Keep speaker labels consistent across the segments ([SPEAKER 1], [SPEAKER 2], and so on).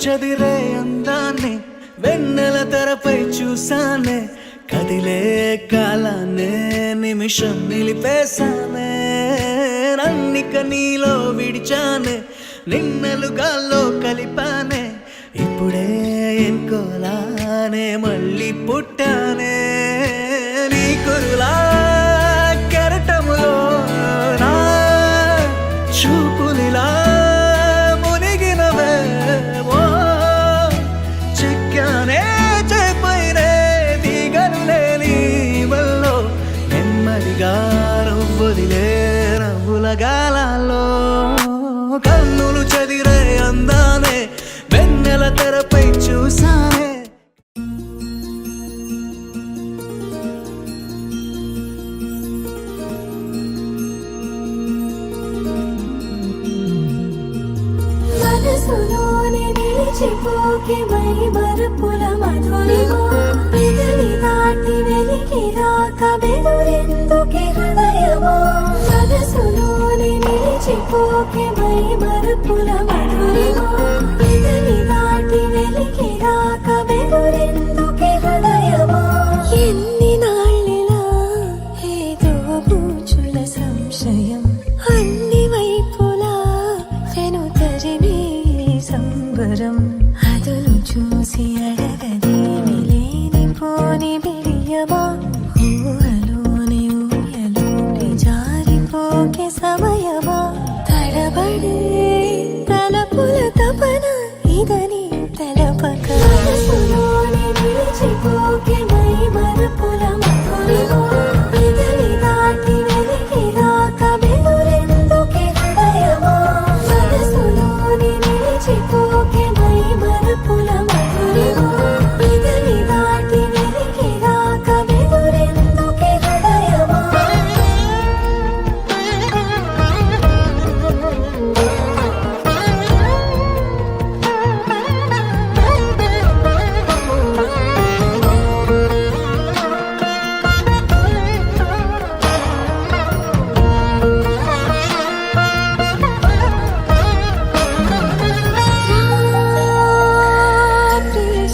[SPEAKER 1] చదిరే అందాన్ని వెన్నెల తెరపై చూసానే కదిలే కాలాన్నే నిమిషం నిలిపేశానే నన్నిక నీలో విడిచానే నిన్నలు గాల్లో కలిపానే ఇప్పుడే ఎన్కోలానే మళ్ళీ పుట్టానే నీ కురులా కెరటములో నా చూపులిలా మునిగినవే ఓ చిక్కానే చేపైనే దిగను లేని వల్లో నెమ్మదిగా నవ్వుదిలే నవ్వుల గాలాల్లో కన్నులు చదిరే అందానే వెన్నెల తెరపై చూసానే
[SPEAKER 2] మనసులోనే నిలిచిపోకే మై మరుపుల మధురిమో పెదవి దాటి వెలికి రాక బెదురెందుకే హృదయమో మనసులోనే నిలిచిపోకే మై మరుపుల మధురిమో పెదవి దాటి వెలికి రాక బెదురెందుకే హృదయమో ఎన్ని నాళ్ళిలా ఏదో పూచుల సంశయం అన్ని వైపులా వెను తరిమే సంబరం అదును చూసి అడగదేమి లేని పోని బిడియమా ఊహలోని ఊయలోని జారిపోకే సమయమా తడబడే తలపుల తపన ఇదని తలపక మనసులోని నిలిచిపోకే మై మరుపుల మధురిమో పెదవి దాటి వెలికి రాక బెదురెందుకే హృదయమో మనసులోని నిలిచిపోకే మై మరుపుల మధురిమో పెదవి దాటి వెలికి రాక బెదురెందుకే హృదయమో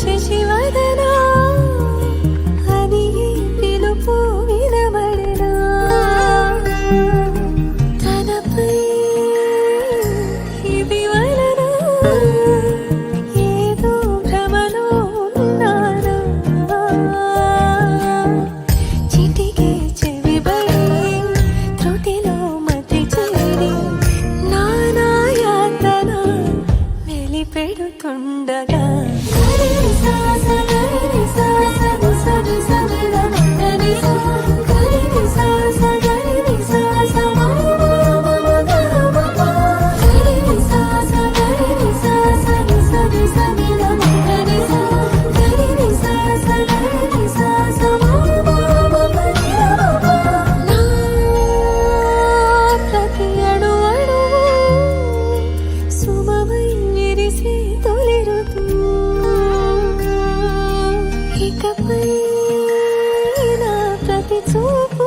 [SPEAKER 2] శశివదనా అని పిలుపు వినబడనా తనపై ఇది వలన ఏదో భ్రమలో ఉన్నానా చిటికే చెవిబడి త్రుటిలో మతి చేరి నానా యాతన వెలిపెడుతుండగా ప్రతి అణు అణువు సుమమై విరిసే తొలి ఋతువు ఇకపై నా ప్రతి చూపు